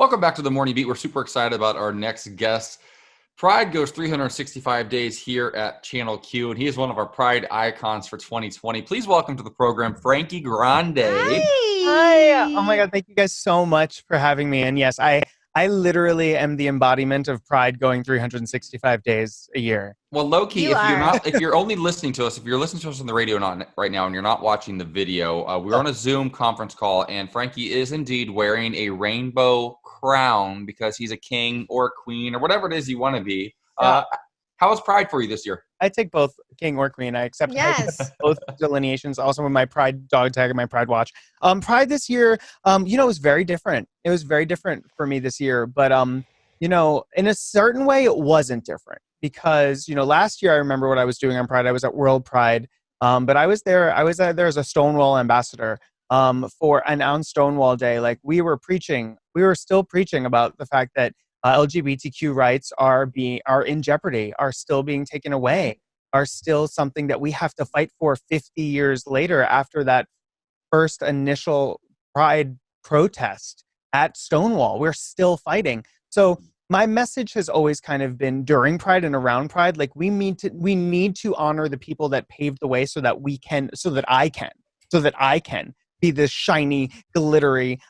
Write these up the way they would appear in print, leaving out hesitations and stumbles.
Welcome back to the Morning Beat. We're super excited about our next guest. Pride goes 365 days here at Channel Q, and he is one of our Pride icons for 2020. Please welcome to the program, Frankie Grande. Hi. Oh my God, thank you guys so much for having me. And yes, I literally am the embodiment of Pride going 365 days a year. Well, low-key, if you're only listening to us, if you're listening to us on the radio right now and you're not watching the video, we're on a Zoom conference call, and Frankie is indeed wearing a rainbow crown because he's a king or a queen or whatever it is you want to be. How was Pride for you this year? I take both king or queen. I accept both delineations. Also with my Pride dog tag and my Pride watch. Pride this year, it was very different. It was very different for me this year, but in a certain way, it wasn't different because last year I remember what I was doing on Pride. I was at World Pride, but I was there as a Stonewall ambassador for on Stonewall Day. Like we were still preaching about the fact that LGBTQ rights are in jeopardy, are still being taken away, are still something that we have to fight for 50 years later after that first initial Pride protest at Stonewall. We're still fighting. So my message has always kind of been during Pride and around Pride, like we need to honor the people that paved the way so that I can be this shiny, glittery,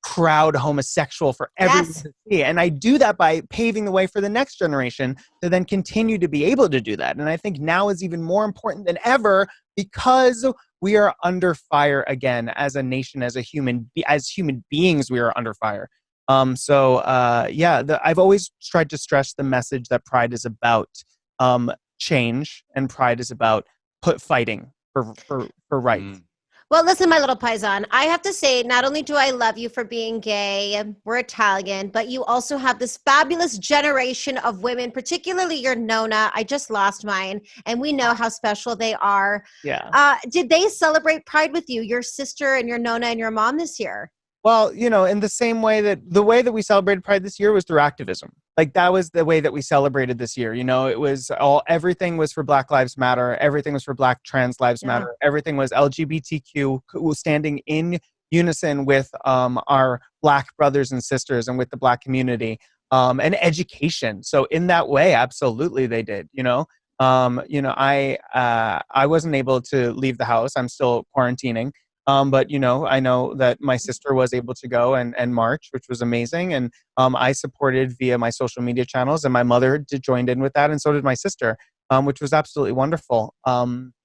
proud homosexual for everyone to see. And I do that by paving the way for the next generation to then continue to be able to do that. And I think now is even more important than ever because we are under fire again as a nation, as human beings, we are under fire. I've always tried to stress the message that Pride is about change, and Pride is about fighting for rights. Well, listen, my little paisan, I have to say, not only do I love you for being gay, we're Italian, but you also have this fabulous generation of women, particularly your Nona. I just lost mine, and we know how special they are. Yeah. Did they celebrate Pride with you, your sister and your Nona and your mom this year? Well, in the same way that the way that we celebrated Pride this year was through activism. Like that was the way that we celebrated this year. It was everything was for Black Lives Matter. Everything was for Black Trans Lives Matter. Everything was LGBTQ standing in unison with our Black brothers and sisters and with the Black community and education. So in that way, absolutely they did, I wasn't able to leave the house. I'm still quarantining. But I know that my sister was able to go and march, which was amazing. And I supported via my social media channels, and my mother joined in with that, and so did my sister, which was absolutely wonderful.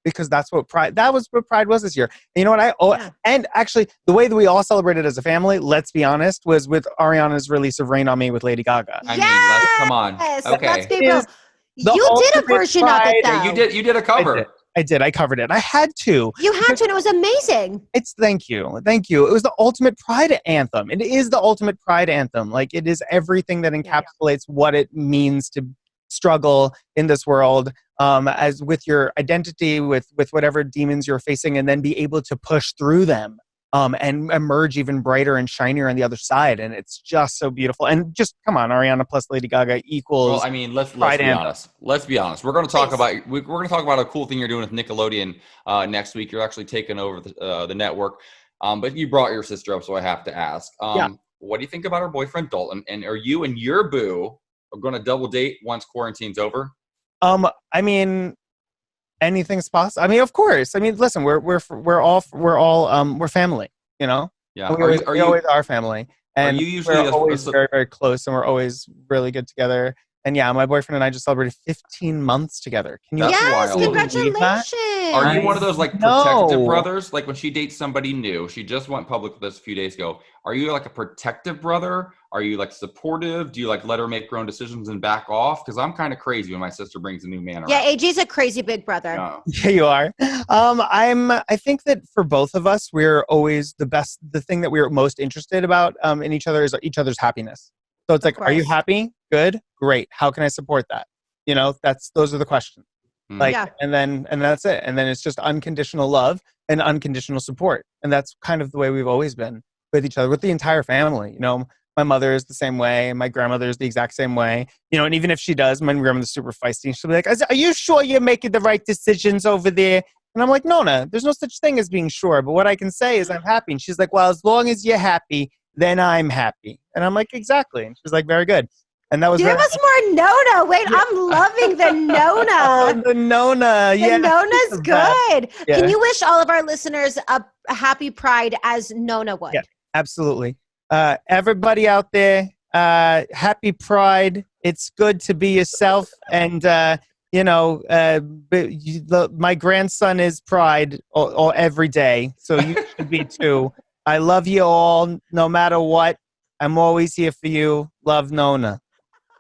Because that was what Pride was this year. And you know what? And actually, the way that we all celebrated as a family, let's be honest, was with Ariana's release of "Rain on Me" with Lady Gaga. Come on. Okay. Let's be real. You did a version of it, though. You did a cover. I did. I covered it. I had to. You had to, and it was amazing. Thank you. It was the ultimate Pride anthem. It is the ultimate Pride anthem. Like it is everything that encapsulates what it means to struggle in this world, as with your identity, with whatever demons you're facing, and then be able to push through them. And emerge even brighter and shinier on the other side, and it's just so beautiful. And just come on, Ariana plus Lady Gaga equals. Well, I mean, let's be honest. Let's be honest. We're going to talk about a cool thing you're doing with Nickelodeon next week. You're actually taking over the network, but you brought your sister up, so I have to ask. What do you think about her boyfriend Dalton? And are you and your boo going to double date once quarantine's over? I mean, anything's possible. I mean, of course. I mean, listen, we're family. Yeah. We always are family, and we're always very, very close, and we're always really good together. And yeah, my boyfriend and I just celebrated 15 months together. Can you? Yes, congratulations. Are you one of those protective brothers? Like when she dates somebody new, she just went public with us a few days ago. Are you like a protective brother? Are you like supportive? Do you like let her make her own decisions and back off? Because I'm kind of crazy when my sister brings a new man around. Yeah, AJ's a crazy big brother. Yeah, you are. I think that for both of us, we're always the thing that we're most interested about in each other is each other's happiness. So it's like, are you happy? Good, great. How can I support that? Those are the questions. And that's it. And then it's just unconditional love and unconditional support. And that's kind of the way we've always been with each other, with the entire family. My mother is the same way. My grandmother is the exact same way. And even if she does, my grandmother's super feisty. She'll be like, are you sure you're making the right decisions over there? And I'm like, Nona, there's no such thing as being sure. But what I can say is I'm happy. And she's like, well, as long as you're happy, then I'm happy. And I'm like, exactly. And she's like, very good. And that was Give us more Nona. Wait, I'm loving the Nona. Oh, the Nona. The Nona's good. Yeah. Can you wish all of our listeners a happy Pride as Nona would? Yeah, absolutely. Everybody out there, happy Pride. It's good to be yourself. And, my grandson is Pride every day. So you should be too. I love you all, no matter what. I'm always here for you. Love, Nona.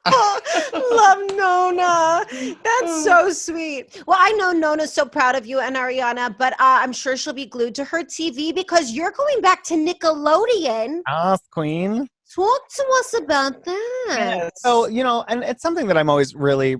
Love Nona. That's so sweet. Well, I know Nona's so proud of you and Ariana, but I'm sure she'll be glued to her TV because you're going back to Nickelodeon. Queen. Talk to us about that. Yeah, so, and it's something that I'm always really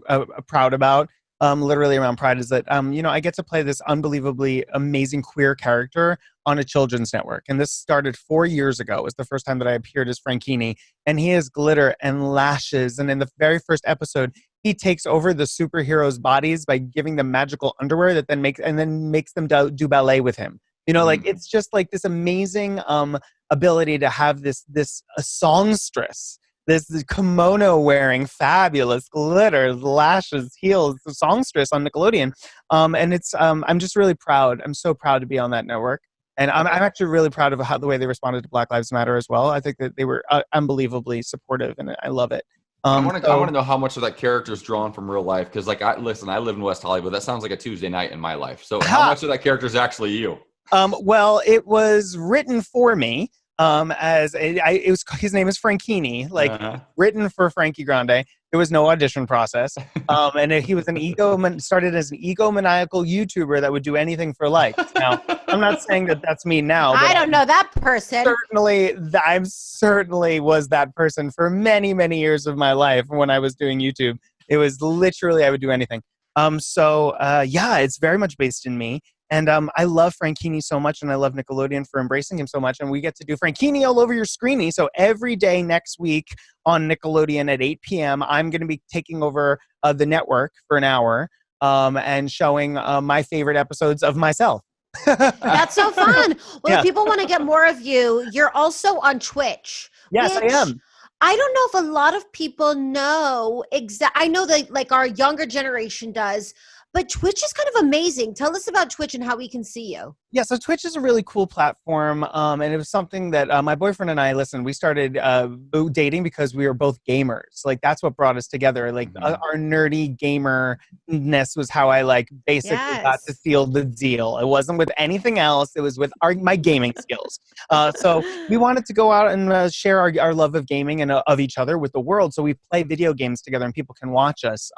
proud about. Literally around Pride is that, I get to play this unbelievably amazing queer character on a children's network. And this started 4 years ago. It was the first time that I appeared as Frankini. And he has glitter and lashes. And in the very first episode, he takes over the superheroes' bodies by giving them magical underwear that then makes them do ballet with him. It's just like this amazing ability to have this songstress. This kimono wearing, fabulous glitter, lashes, heels, the songstress on Nickelodeon. And it's, I'm just really proud. I'm so proud to be on that network. And I'm actually really proud of the way they responded to Black Lives Matter as well. I think that they were unbelievably supportive, and I love it. I want to know how much of that character is drawn from real life. Because, I live in West Hollywood. That sounds like a Tuesday night in my life. So how much of that character is actually you? Well, it was written for me. His name is Frankini, written for Frankie Grande. There was no audition process. And he was started as an egomaniacal YouTuber that would do anything for likes. Now, I'm not saying that that's me now. But I don't know that person. I certainly was that person for many, many years of my life when I was doing YouTube. It was literally, I would do anything. It's very much based in me. And I love Frankini so much, and I love Nickelodeon for embracing him so much. And we get to do Frankini all over your screeny. So every day next week on Nickelodeon at 8 p.m., I'm going to be taking over the network for an hour and showing my favorite episodes of myself. That's so fun. Well, if people want to get more of you, you're also on Twitch. Yes, I am. I don't know if a lot of people know I know that our younger generation does, but Twitch is kind of amazing. Tell us about Twitch and how we can see you. Yeah, so Twitch is a really cool platform, and it was something that my boyfriend and I, we started dating because we were both gamers. That's what brought us together. Our nerdy gamer-ness was how I basically got to seal the deal. It wasn't with anything else. It was with my gaming skills. So we wanted to go out and share our love of gaming and of each other with the world. So we play video games together and people can watch us.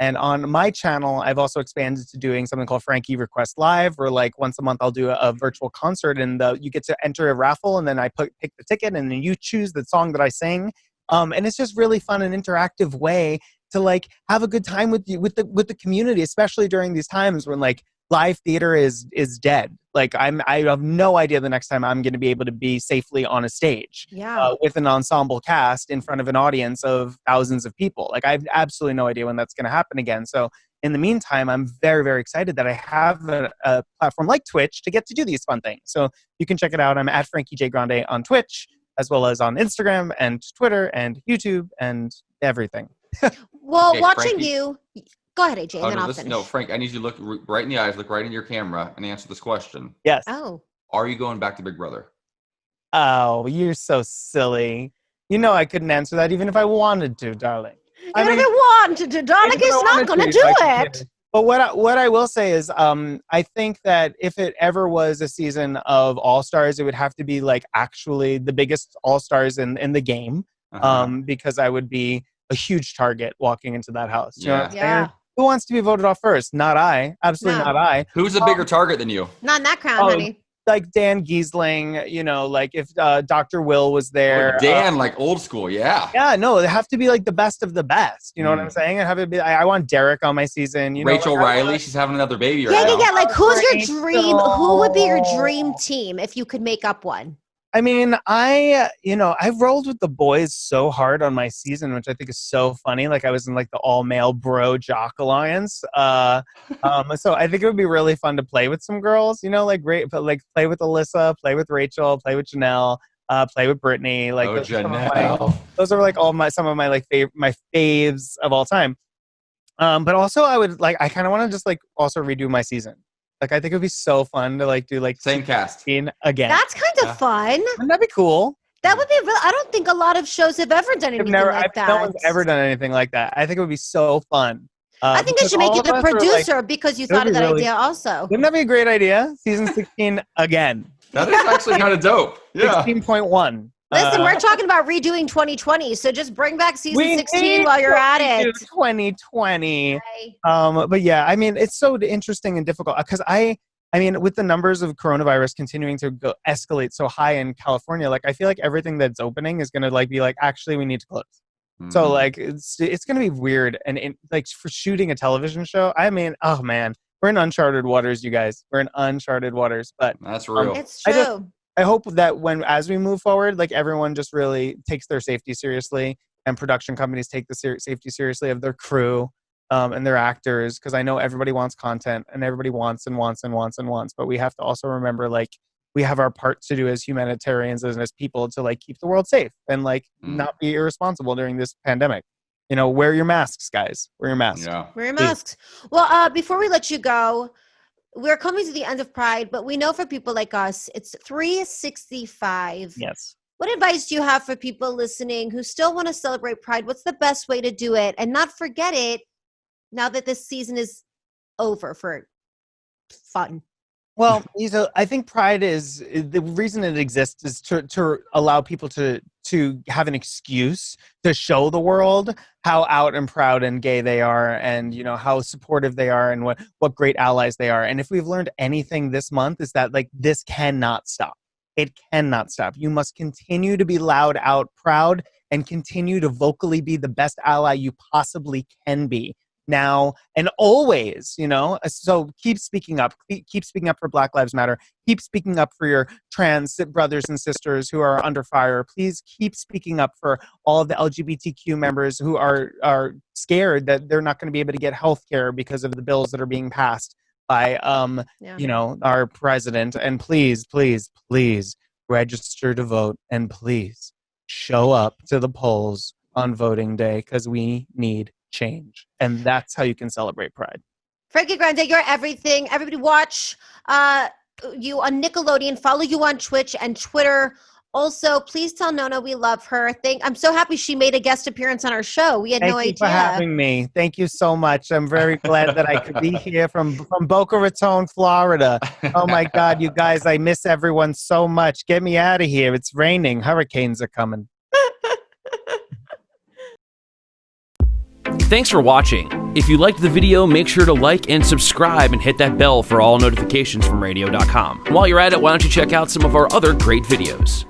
And on my channel, I've also expanded to doing something called Frankie Request Live, where once a month I'll do a virtual concert, and you get to enter a raffle, and then I pick the ticket, and then you choose the song that I sing. And it's just really fun and interactive way to have a good time with the community, especially during these times when live theater is dead. I have no idea the next time I'm going to be able to be safely on a stage with an ensemble cast in front of an audience of thousands of people. I have absolutely no idea when that's going to happen again. So in the meantime, I'm very, very excited that I have a platform like Twitch to get to do these fun things. So you can check it out. I'm at Frankie J. Grande on Twitch, as well as on Instagram and Twitter and YouTube and everything. Well, watching Frankie. You... Go ahead, AJ, and then I'll finish. No, Frank, I need you to look right in the eyes, look right in your camera, and answer this question. Yes. Oh. Are you going back to Big Brother? Oh, you're so silly. I couldn't answer that even if I wanted to, darling. If I wanted to, darling, he's not going to do it. But what I will say is I think that if it ever was a season of All-Stars, it would have to be actually the biggest All-Stars in the game because I would be a huge target walking into that house. You know what I'm saying? Who wants to be voted off first? Not I. Absolutely not I. Who's a bigger target than you? Not in that crown, honey. Dan Giesling, if Dr. Will was there. Dan, old school, yeah. Yeah, no, they have to be the best of the best. You know what I'm saying? I want Derek on my season. Rachel Riley, she's having another baby right now. Yeah. Who's your dream? Who would be your dream team if you could make up one? I mean, I've rolled with the boys so hard on my season, which I think is so funny. I was in the all-male bro jock alliance. So I think it would be really fun to play with some girls, play with Alyssa, play with Rachel, play with Janelle. Play with Britney. Like those are like some of my like my faves of all time. But also I kind of want to just like also redo my season. Like I think it would be so fun to like do like same cast again. That's kind of fun. Wouldn't that be cool? That would be real. I don't think a lot of shows have ever done anything like that. No one's ever done anything like that. I think it would be so fun. I think I should make you the producer because you thought of that idea also. Wouldn't that be a great idea? Season 16 again. That is actually kind of dope. Yeah. 16.1. Listen, we're talking about redoing 2020, so just bring back season 16 while you're at it. 2020. Okay. But yeah, I mean, it's so interesting and difficult because I mean, with the numbers of coronavirus continuing to escalate so high in California, like I feel like everything that's opening is going to like be like, actually, we need to close. Mm-hmm. So like it's going to be weird and like for shooting a television show. I mean, oh man, we're in uncharted waters, you guys. We're in uncharted waters, but that's real. It's true. I hope that as we move forward, like everyone just really takes their safety seriously, and production companies take the safety seriously of their crew and their actors, because I know everybody wants content and everybody wants and wants and wants and wants, but we have to also remember like we have our part to do as humanitarians and as people to like keep the world safe and like not be irresponsible during this pandemic. You know, wear your masks, guys. Wear your masks. Yeah. Wear your masks. Well, before we let you go, we're coming to the end of Pride, but we know for people like us, it's 365. Yes. What advice do you have for people listening who still want to celebrate Pride? What's the best way to do it and not forget it now that this season is over for fun? Well, I think Pride is the reason it exists is to allow people to have an excuse to show the world how out and proud and gay they are, and you know how supportive they are, and what great allies they are. And if we've learned anything this month, is that like this cannot stop. It cannot stop. You must continue to be loud, out, proud, and continue to vocally be the best ally you possibly can be. Now and always, you know, so keep speaking up for Black Lives Matter, keep speaking up for your trans brothers and sisters who are under fire. Please keep speaking up for all of the LGBTQ members who are scared that they're not going to be able to get health care because of the bills that are being passed by you know, our president. And please register to vote, and please show up to the polls on voting day, because we need change, and that's how you can celebrate Pride. Frankie Grande, you're everything. Everybody watch you on Nickelodeon, follow you on Twitch and Twitter. Also, please tell Nona we love her. I'm so happy she made a guest appearance on our show. We had no idea. Thank you for having me. Thank you so much. I'm very glad that I could be here from Boca Raton, Florida. Oh my God, you guys, I miss everyone so much. Get me out of here. It's raining. Hurricanes are coming. Thanks for watching. If you liked the video, make sure to like and subscribe and hit that bell for all notifications from radio.com. While you're at it, why don't you check out some of our other great videos.